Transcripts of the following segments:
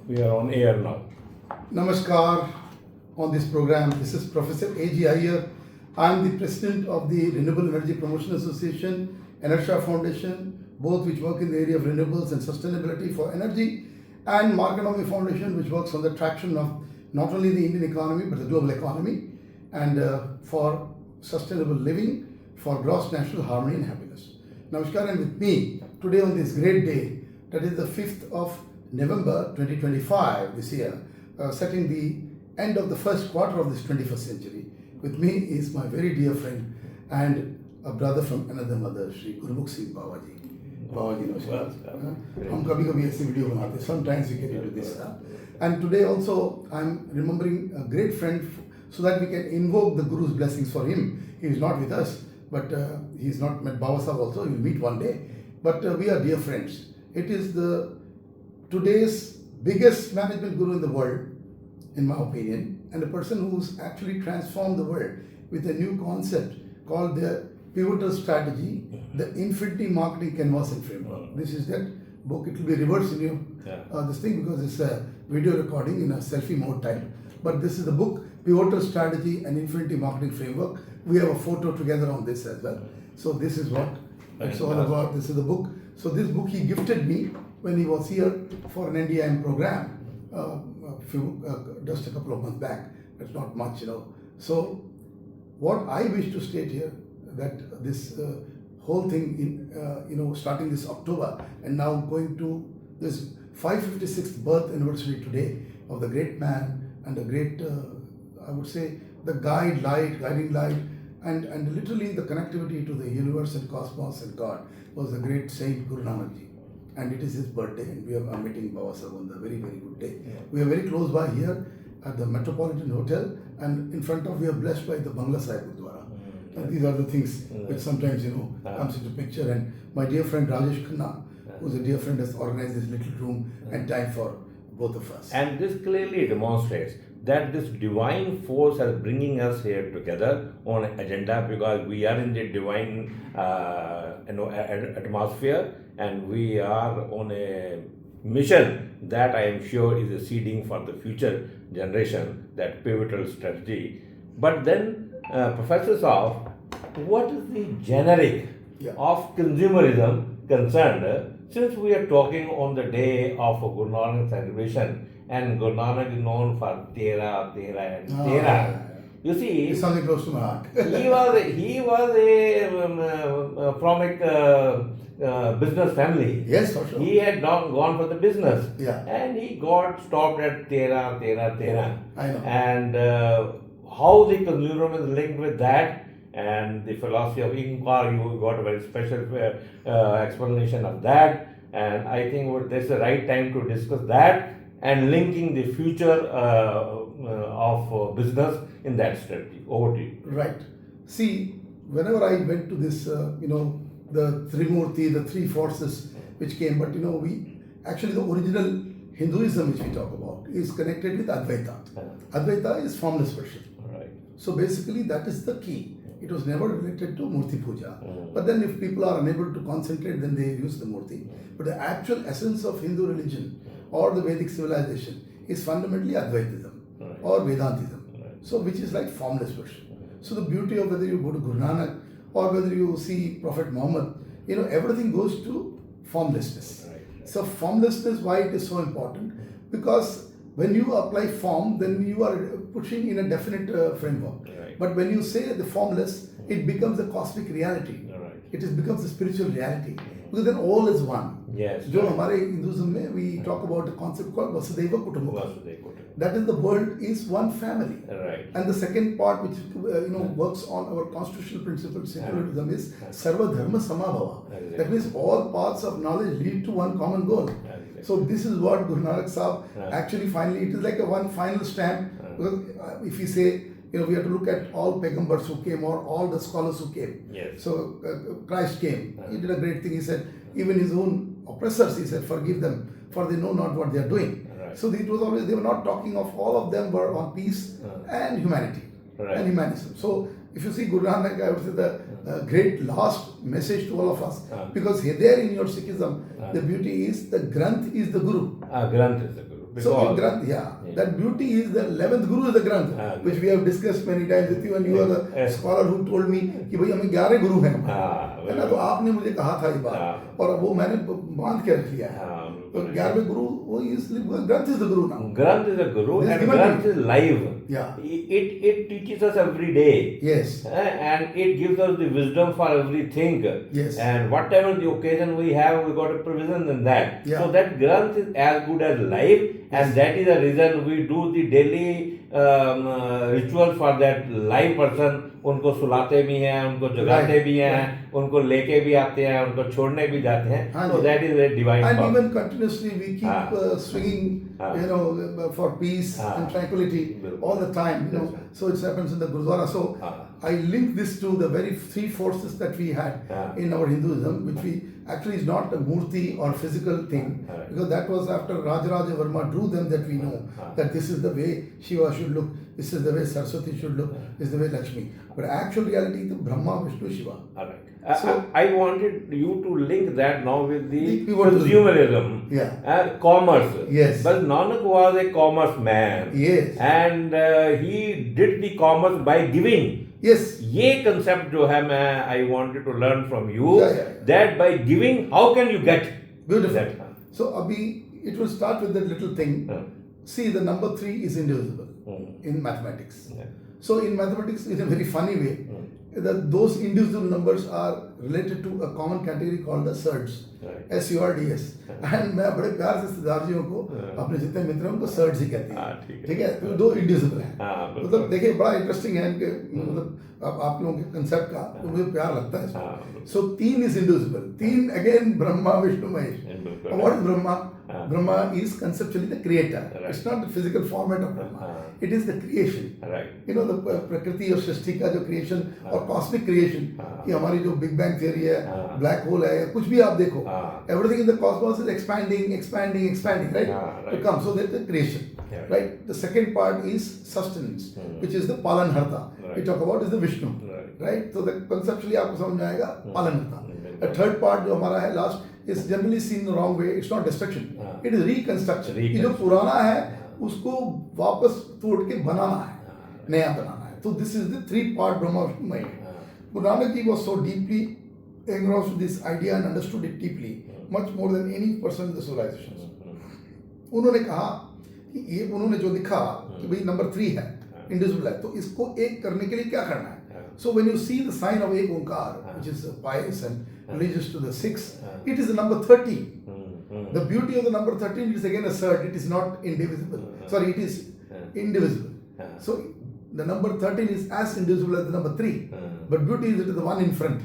We are on air now. Namaskar on this program. This is Professor A.G. Iyer. I am the president of the Renewable Energy Promotion Association, Enersha Foundation, both which work in the area of renewables and sustainability for energy, and Marconomy Foundation, which works on the traction of not only the Indian economy but the global economy and for sustainable living, for gross national harmony and happiness. Namaskar, and with me today on this great day, that is the 5th of November 2025 this year, setting the end of the first quarter of this 21st century. With me is my very dear friend and a brother from another mother, Shri Gurmukh Singh Bawaji. Bawaji, namaskar. हम कभी कभी ऐसी video बनाते हैं. Sometimes we get into this. And today also I'm remembering a great friend so that we can invoke the Guru's blessings for him. He is not with us, but he is not met Baba Sahib also. We will meet one day. But we are dear friends. It is the today's biggest management guru in the world, in my opinion, and a person who's actually transformed the world with a new concept called the pivotal strategy, the Infinity Marketing Canvas and Framework. This is that book. It will be reversed in your this thing because it's a video recording in a selfie mode type. But this is the book, Pivotal Strategy and Infinity Marketing Framework. We have a photo together on this as well. So this is what it's all about. This is the book. So this book he gifted me when he was here for an NDIM program just a couple of months back. It's not much, So what I wish to state here, that this whole thing in starting this October and now going to this 556th birth anniversary today of the great man and the great I would say the guiding light and literally the connectivity to the universe and cosmos and God was the great Saint Guru Nanak Ji. And it is his birthday, and we are meeting Baba Sahib on the very, very good day. We are very close by here at the Metropolitan Hotel, and in front of we are blessed by the Bangla Sahib Gurdwara. And these are the things which sometimes comes into picture. And my dear friend Rajesh Khanna, who's a dear friend, has organized this little room and time for both of us. And this clearly demonstrates that this divine force is bringing us here together on an agenda, because we are in the divine atmosphere, and we are on a mission that I am sure is a seeding for the future generation, that pivotal strategy. But then, Professor Saab, what is the generic of consumerism concerned, since we are talking on the day of Guru Nanak celebration, and Guru Nanak is known for Tera, and Tera. You see, it's something close to my heart. he was a from a business family. Yes, for sure. He had gone for the business. Yeah. And he got stopped at Tera. I know. And how the consumer is linked with that, and the philosophy of Inkar, you got a very special explanation of that. And I think this is the right time to discuss that and linking the future of business in that strategy. Over to you. Right. See, whenever I went to this, the Trimurti, the three forces which came, but we actually the original Hinduism which we talk about is connected with Advaita. Advaita is formless worship. Right. So basically that is the key. It was never related to Murti Puja. But then if people are unable to concentrate, then they use the Murti. But the actual essence of Hindu religion or the Vedic civilization is fundamentally Advaitism or Vedantism. So which is like formless worship. So the beauty of whether you go to Guru Nanak or whether you see Prophet Muhammad, everything goes to formlessness. So formlessness, why it is so important? Because when you apply form, then you are pushing in a definite framework. But when you say the formless, it becomes a cosmic reality. It becomes a spiritual reality. Because then all is one. Yes. So in Hinduism, we talk about a concept called Vasudhaiva Kutumbakam. That is, the world is one family. Right. And the second part, which works on our constitutional principle, secularism, is Sarva Dharma Samabhava. That means all paths of knowledge lead to one common goal. So this is what Guru Nanak Sahib actually finally, it is like a one final stamp. Because if we say, we have to look at all Pegambars who came or all the scholars who came. Yes. So Christ came. He did a great thing. He said, even his own oppressors, he said, forgive them, for they know not what they are doing. So it was always, they were not talking of, all of them were on peace and humanity and humanism. So if you see Guru Nanak, I would say the great last message to all of us, because there in your Sikhism, the beauty is the Granth is the Guru. Granth is the Guru. So in Granth, that beauty is the 11th Guru is the Granth, which we have discussed many times with you, and you are the scholar who told me कि भाई हमें 11 गुरु हैं है ना, तो आपने मुझे कहा था ये बात और वो मैंने बांध के रख लिया है. तो 11वें गुरु वो इसलिए Granth is the Guru now. Granth is a Guru, and Granth is live. Yeah. It teaches us every day. Yes. And it gives us the wisdom for everything. Yes. And whatever the occasion we have, we got a provision in that. Yeah. So that Granth is as good as live, and that is the reason we do the daily rituals for that live person. उनको सुलाते भी हैं, उनको जगाते भी हैं, उनको लेके भी आते हैं, उनको छोड़ने भी जाते हैं. So that is a divine and power. even continuously we keep swinging, for peace and tranquility all the time, so it happens in the Gurudwara. So I link this to the very three forces that we had in our Hinduism, which we actually is not a murti or physical thing, because that was after Rajaraja Varma drew them that we know that this is the way Shiva should look, this is the way Saraswati should look, this is the way Lakshmi. But actual reality, the Brahma, Vishnu, Shiva. All right. So I wanted you to link that now with the consumerism. Commerce. Yes. But Nanak was a commerce man. Yes. And he did the commerce by giving. Yes. ये concept जो है मैं I wanted to learn from you, that by giving how can you get beautiful that? So Abhi, it will start with that little thing. See, the number 3 is indivisible in mathematics. So in mathematics, in a very funny way, that those indivisible numbers are related to a common category called the surds. SURDS. And मैं बड़े प्यार से सिद्धार्थियों को अपने जितने मित्रों को surds ही कहते हैं. ठीक है, तो दो इंडिविजुअल हैं. मतलब देखिए बड़ा इंटरेस्टिंग है इनके, मतलब आप लोगों के कंसेप्ट का, तो मुझे प्यार लगता है इसको. सो 3 is indivisible. 3 again Brahma, Vishnu, Mahesh. What is Brahma? Brahma is conceptually the creator. It's not the physical format of Brahma. It is the creation. The प्रकृति और सृष्टि का जो creation और cosmic creation, कि हमारी जो Big Bang theory है, black hole है, कुछ भी आप देखो, everything in the cosmos is expanding, right? To come. So that's the creation. Right? The second part is sustenance, which is the Palanharta. We talk about is the Vishnu. Right? So the conceptually आपको समझ में आएगा Palanharta. The third part जो हमारा है last is generally seen the wrong way. It's not destruction. It is reconstruction. ये जो पुराना है उसको वापस तोड़ के बनाना है, नया बनाना है. So this is the 3-part Brahma Vishnu Mahesh. Guru Nanak Ji was so deeply engrossed with this idea and understood it deeply, much more than any person in the civilizations. उन्होंने कहा कि ये उन्होंने जो दिखा कि भाई नंबर 3 है, इंडिविजुअल है, तो इसको एक करने के लिए क्या करना है? So when you see the sign of Ek Onkar, which is pious and religious to the 6, it is the number 13. The beauty of the number 13 is again a surd. It is not indivisible. Sorry, it is indivisible. So the number 13 is as indivisible as the number 3. But beauty is it is the one in front.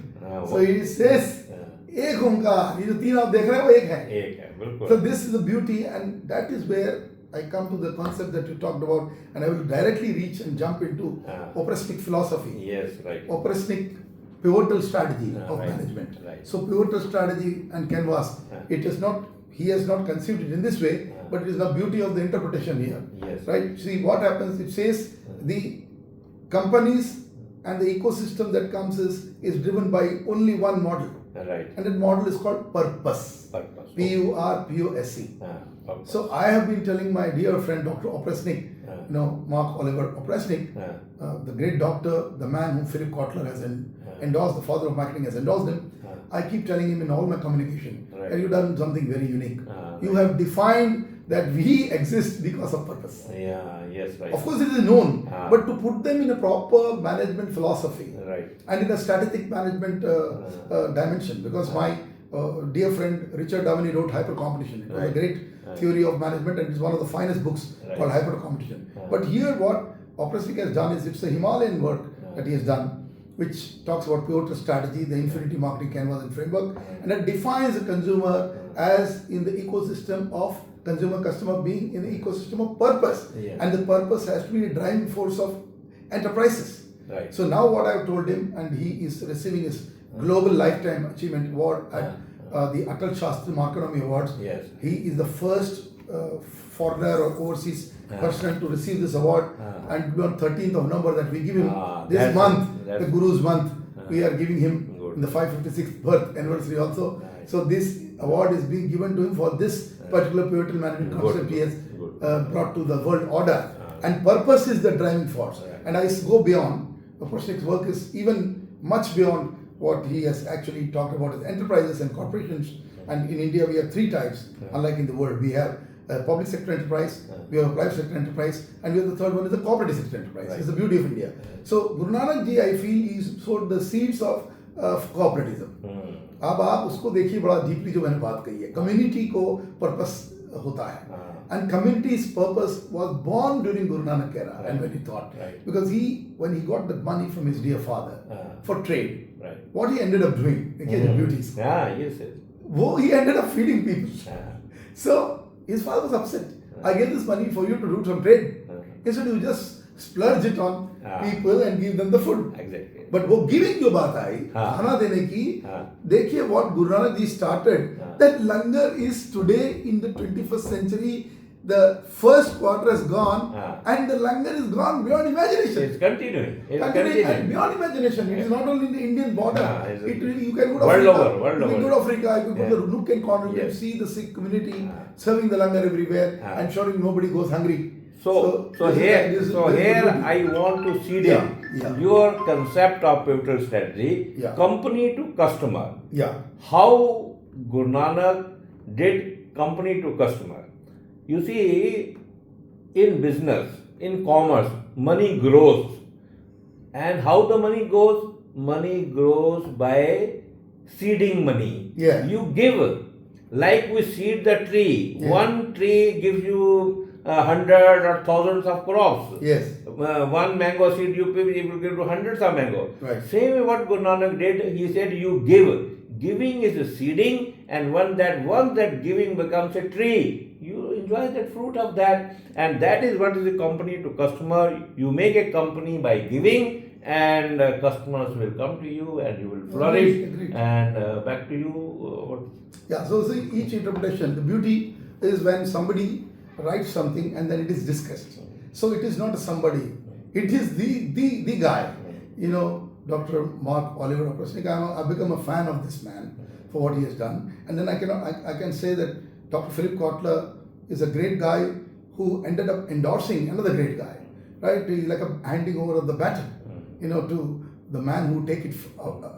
So it says Ek Onkar. ये जो 3 आप देख रहे हो, एक है. So this is the beauty, and that is where I come to the concept that you talked about, and I will directly reach and jump into Opresnik philosophy. Yes, right. Opresnik pivotal strategy of management. Right. So pivotal strategy and canvas, it is not, he has not conceived it in this way, but it is the beauty of the interpretation here. Yes. Right? See what happens, it says the companies and the ecosystem that comes is driven by only one model. Right. And that model is called purpose. P-U-R-P-O-S-E. So I have been telling my dear friend Dr. Opresnik, Mark Oliver Opresnik, the great doctor, the man whom Philip Kotler has endorsed, the father of marketing has endorsed him. I keep telling him in all my communication, and you've done something very unique. You have defined that we exist because of purpose. Yes, right. Of course, it is known, but to put them in a proper management philosophy, and in a strategic management dimension, because my dear friend Richard Davini wrote Hyper Competition. It was a great theory of management, and it's one of the finest books called Hyper Competition. But here, what Opresnik has done is it's a Himalayan work that he has done, which talks about pivotal strategy, the infinity marketing canvas and framework, and that defines the consumer as in the ecosystem of consumer customer being in the ecosystem of purpose, and the purpose has to be the driving force of enterprises. So now what I have told him, and he is receiving his Global Lifetime Achievement Award at the Atal Shastri Markanami Awards. He is the first foreigner or overseas person to receive this award, and on 13th of November that we give him this month. That's the Guru's month. We are giving him Good. in the 556th birth anniversary also. Nice. So this award is being given to him for this particular pivotal management Good. concept he has Good. brought to the world order. And purpose is the driving force. Right. And I go beyond. Oprosnik's work is even much beyond what he has actually talked about as enterprises and corporations. And in India, we have three types, unlike in the world. We have a public sector enterprise, we have a private sector enterprise, and we have the third one is the cooperative sector enterprise. Right. It's the beauty of India. So Guru Nanak Ji, I feel, he sowed the seeds of cooperativism. अब आप उसको देखिए बड़ा deeply जो मैंने बात कही है, कम्युनिटी को पर्पस होता है. And community's purpose was born during Guru Nanak era, and when he thought, Right. because when he got the money from his dear father for trade, Right. what he ended up doing, देखिए the beauties, Yes. वो he ended up feeding people. So his father was upset. I gave this money for you to do some trade. Instead you just splurge it on people and give them the food. Exactly. But वो giving जो बात आई, खाना देने की, देखिए what Guru Nanak Ji started, that langar is today in the 21st century. The first quarter has gone, and the langar is gone beyond imagination. It's continuing. Continuing and beyond imagination. It is not only in the Indian border. You can go to World Africa. over, world you can over. go to Africa. You can go to the nook and corner. You can Yes. see the Sikh community serving the langar everywhere. I'm sure nobody goes hungry. So here I want to seed in Yeah. your concept of pivotal strategy, Yeah. company to customer. Yeah. How Guru Nanak did company to customer. You see, in business, in commerce, money grows. And how the money goes? Money grows by seeding money. Yeah. You give, like we seed the tree. Yeah. One tree gives you 100 or thousands of crops. Yes. One mango seed you will give you hundreds of mango. Right. Same way what Guru Nanak did, he said you give. Giving is a seeding, and once that giving becomes a tree, you enjoy the fruit of that, and that is what is the company to customer. You make a company by giving, and customers will come to you, and you will flourish. Agreed. And back to you. Yeah, so see, each interpretation, the beauty is when somebody writes something and then it is discussed. So it is not a somebody, it is the guy. You know, Dr. Mark Oliver Oprosnik, I've become a fan of this man for what he has done. And then I can say that Dr. Philip Kotler is a great guy who ended up endorsing another great guy, right? He's like a handing over of the baton, you know, to the man who take it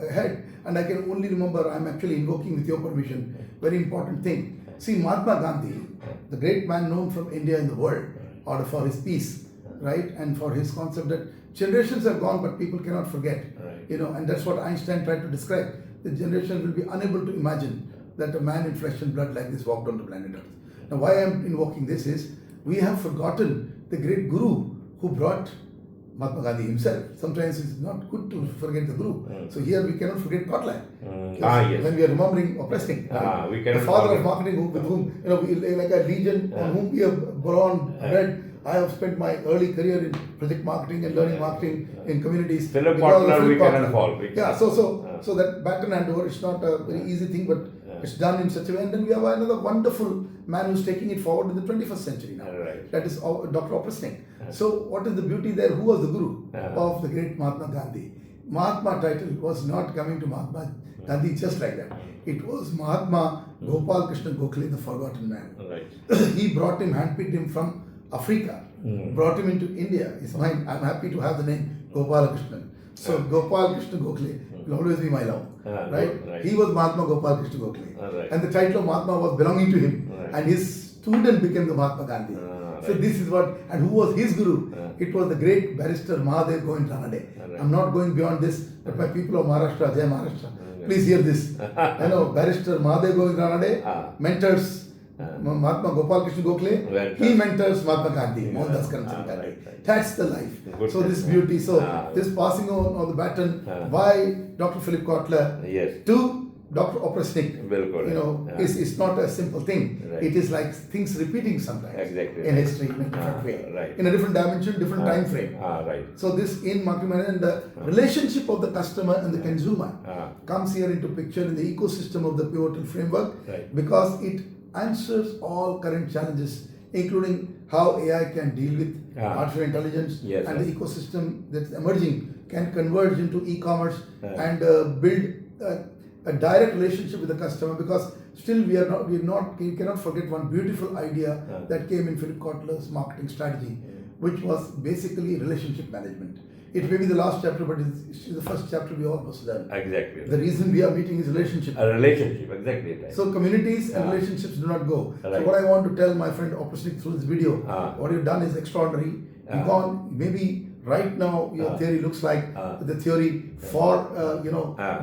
ahead. And I can only remember, I'm actually invoking with your permission, very important thing. See, Mahatma Gandhi, the great man known from India in the world, or for his peace, right? And for his concept that generations have gone, but people cannot forget, Right. you know, and that's what Einstein tried to describe. The generation will be unable to imagine that a man in flesh and blood like this walked on the planet Earth. Now, why I am invoking this is, we have forgotten the great Guru who brought Mahatma Gandhi himself. Sometimes it's not good to forget the Guru. So here we cannot forget Kotler. Yes. When we are remembering Oprosnik, We the cannot father forget. of marketing, with whom, you know, we like a legion on whom we have born, bred. I have spent my early career in project marketing and learning marketing in communities. Philip because of Kotler, we Philip cannot Kotler. fall. Yeah, so that baton handover is not a very easy thing, but it's done in such a way. And then we have another wonderful man who's taking it forward in the 21st century now. Right. That is Dr. Oprosnik. So what is the beauty there? Who was the guru of the great Mahatma Gandhi? Mahatma title was not coming to Mahatma Gandhi just like that. It was Mahatma Gopal Krishna Gokhale, the forgotten man. Right. He brought him, handpicked him from Africa, brought him into India. He's mine. I'm happy to have the name Gopal Krishnan. So Gopal Krishna Gokhale will always be my love. Right? Right. He was Mahatma Gopal Krishna Gokhale. Right. And the title of Mahatma was belonging to him. Right. And his student became the Mahatma Gandhi. So Right. this is what, and who was his guru? It was the great barrister Mahadev Govind Ranade. Right. I'm not going beyond this, but my people of Maharashtra, Jai Maharashtra, please hear this. You know, barrister Mahadev Govind Ranade mentors Mahatma Gopal Krishna Gokhale. Right. He mentors Mahatma Gandhi, Mohandas Karamchand Gandhi. Right. That's the life. Good. So this beauty. So Ah. this passing on of the baton, why Dr. Philip Kotler Yes. to Dr. Oprosnik, Bilkul. you know, Yeah. is not a simple thing. Right. It is like things repeating sometimes Exactly. in history in a different way, right. in a different dimension, different time frame. Right. So this in marketing management, the relationship of the customer and the consumer Ah. comes here into picture in the ecosystem of the pivotal framework Right. because it answers all current challenges, including how AI can deal with Ah. artificial intelligence Yes, and yes. the ecosystem that's emerging can converge into e-commerce and build a direct relationship with the customer, because still you cannot forget one beautiful idea that came in Philip Kotler's marketing strategy, which was basically relationship management. It may be the last chapter, but it's the first chapter we almost done. Exactly. The reason we are meeting is relationship. A relationship, exactly. Right. So communities and relationships do not go. Right. So what I want to tell my friend Opposite through this video, what you've done is extraordinary. You've gone, maybe right now your theory looks like the theory for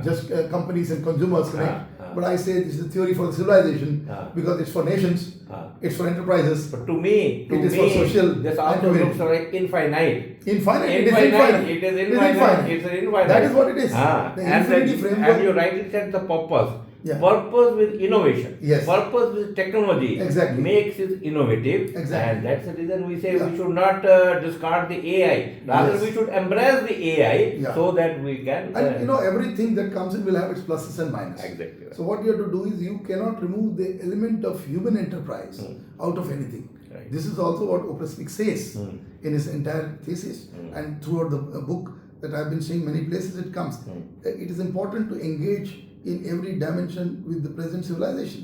just companies and consumers, correct? But I say this is the theory for the civilization because it's for nations, it's for enterprises. But to me, it is for social this also looks like infinite. Infinite. It is infinite. It is infinite. That is what it is. The infinity framework. And you rightly said the purpose. Yeah. Purpose with innovation. Yes. Purpose with technology. Exactly. Makes it innovative. Exactly. And that's the reason we say Yeah. we should not discard the AI. Rather, Yes. we should embrace the AI Yeah. so that we can. And everything that comes in will have its pluses and minuses. Exactly. So what you have to do is you cannot remove the element of human enterprise out of anything. Right. This is also what Oprasnik says in his entire thesis and throughout the book that I've been seeing many places it comes. It is important to engage in every dimension with the present civilization,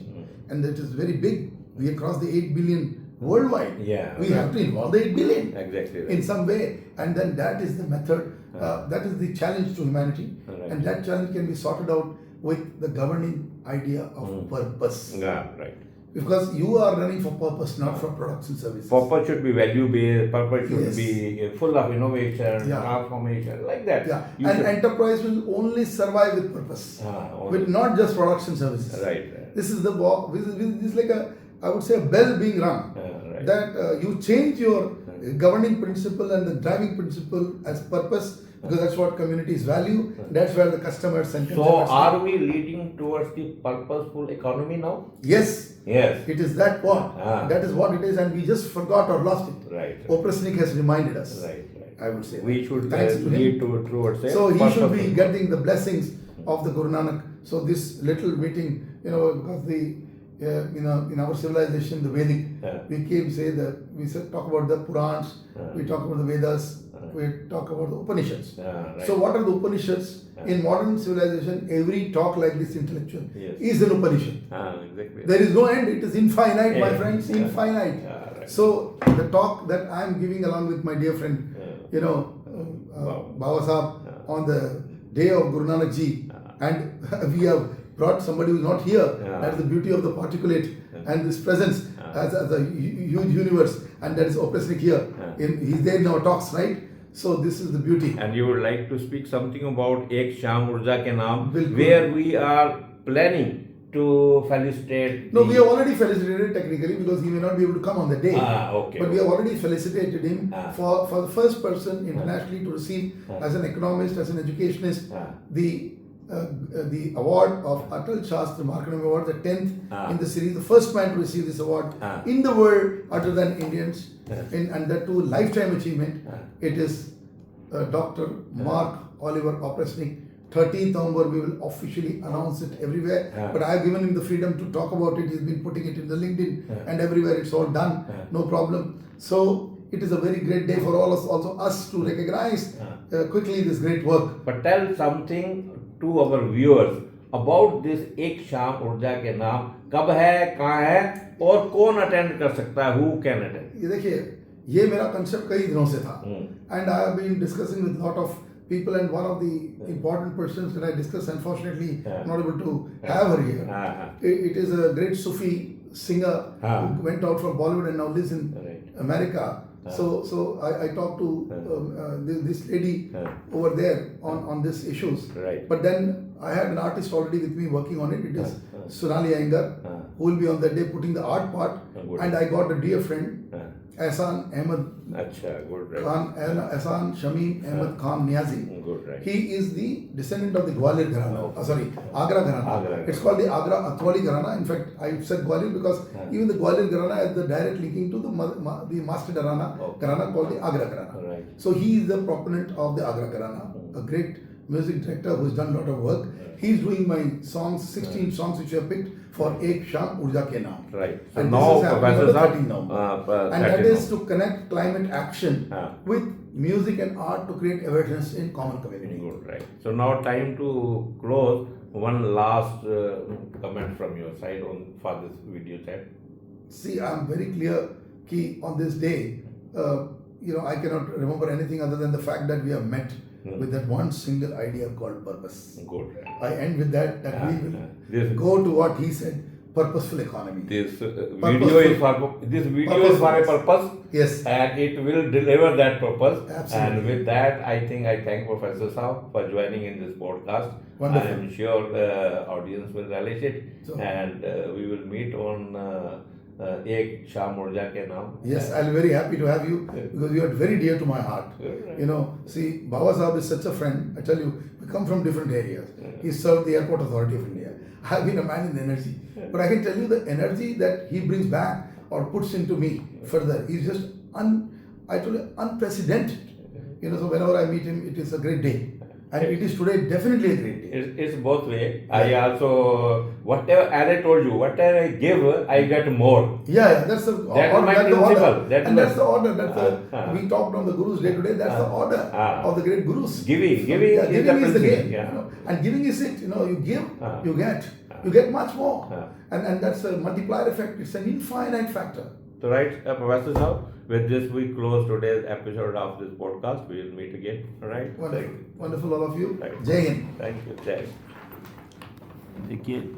and that is very big. We have crossed the 8 billion worldwide. Yeah, we right. have to involve the 8 billion Exactly. Right. in some way, and then that is the method. That is the challenge to humanity, Right. and that challenge can be sorted out with the governing idea of purpose. Yeah, right. Because you are running for purpose, not for products and services. Purpose should be value based, purpose should Yes. be full of innovation, Yeah. transformation, like that. Yeah, You and should- enterprise will only survive with purpose, only. with not just products and services. Right, right. This is the this is like I would say a bell being rung. Right. That you change your governing principle and the driving principle as purpose, because that's what communities value. That's where the customers and So, consumers are we leading towards the purposeful economy now? Yes, Yes. it is that what. Ah. That is what it is, and we just forgot or lost it. Right. Oprasnik has reminded us. Right, right. I would say We that. should Thanks to him. lead towards it. So he should be getting the blessings of the Guru Nanak. So this little meeting, because the in our civilization, the Vedic, we talk about the Purans, we talk about the Vedas, we talk about the Upanishads. Right. So what are the Upanishads? In modern civilization, every talk like this intellectual Yes. is an Upanishad. Exactly. There is no end. It is infinite, my Yeah. friends, Yeah. infinite. Yeah, right. So the talk that I am giving along with my dear friend, Baba Sahab, on the day of Guru Nanak Ji, and we have brought somebody who is not here. That's the beauty of the particulate and this presence as a huge universe, and that is Oprasnik here. He's there in our talks, right? So this is the beauty. And you would like to speak something about Ek Sham Urja Ke Naam, Bilkul. where we are planning to felicitate. No, we have already felicitated technically because he may not be able to come on the day. Okay. But we have already felicitated him Ah. for the first person internationally to receive as an economist, as an educationist, the award of Atal Shastra Markanam Award, the 10th in the series, the first man to receive this award in the world other than Indians, and that too lifetime achievement. It is Dr. Mark Oliver Oprasnik. 13th November, we will officially announce it everywhere. But I have given him the freedom to talk about it. He's been putting it in the LinkedIn and everywhere. It's all done, no problem. So it is a very great day for all us, also us, to recognize quickly this great work. But tell something to our viewers about this Ek Sham Urja Ke Naam. कब है, कहाँ है, और कौन attend कर सकता है? Who can attend? ये देखिए, ये मेरा कंसेप्ट कई दिनों से था, and I have been discussing with lot of people, and one of the important persons that I discussed, unfortunately not able to have her here. It is a great Sufi singer who went out from Bollywood and now lives in America. So I talked to this lady over there on these issues. Right. But then I had an artist already with me working on it. It is Sonali Iyengar, who will be on that day putting the art part. And I got a dear friend, Ehsan Ahmed अच्छा, good, right. Khan, Ehsan Shamim Ahmed Khan Niazi. Good, right. He is the descendant of the Gwalior Gharana. Agra Gharana. Agra. It's called the Agra Atwali Gharana. In fact, I said Gwalior because even the Gwalior Gharana has the direct linking to the master Gharana called the Agra Gharana. Right. So he is the proponent of the Agra Gharana, a great music director who has done a lot of work. He is doing my songs, 16 songs which I have picked for Ek Sham Urja Ke Naam. Right. So And now, this is happening on Professor the Saab, 13th November. And 13th that is to connect climate action with music and art to create awareness in common community. Good, right. So now time to close. One last comment from your side on for this video chat. See, I'm very clear key on this day. I cannot remember anything other than the fact that we have met with that one single idea called purpose. Good. I end with that we will This- go to what he said, purposeful economy. This Purposeful. video is for a purpose. Yes. And it will deliver that purpose. Absolutely. And with that, I think I thank Professor Saab for joining in this podcast. Wonderful. I am sure the audience will relish it. So- And we will meet on Ek Shah Murja ke naam. Yes, I'll be very happy to have you because you are very dear to my heart. Yeah. See, Baba Sahib is such a friend. I tell you, we come from different areas. He served the Airport Authority of India. I've been a man in the energy. But I can tell you the energy that he brings back or puts into me further is just unprecedented. So whenever I meet him, it is a great day. And it is today definitely a great day. It's both way. I also, whatever, as I told you, whatever I give, I get more. Yeah, that's the That's order. my That's the order. principle. That's And my- that's the order. We talked on the Guru's Day today. That's the order of the great Gurus. Giving is the Giving is the principle, game. yeah. And giving is it. You give, you get much more. And that's a multiplier effect. It's an infinite factor. So right, Professor Saab, with this we close today's episode of this podcast. We will meet again. All right? Wonderful. Wonderful, all of you. Right. Jai Hind. Thank you. Jai. Hind.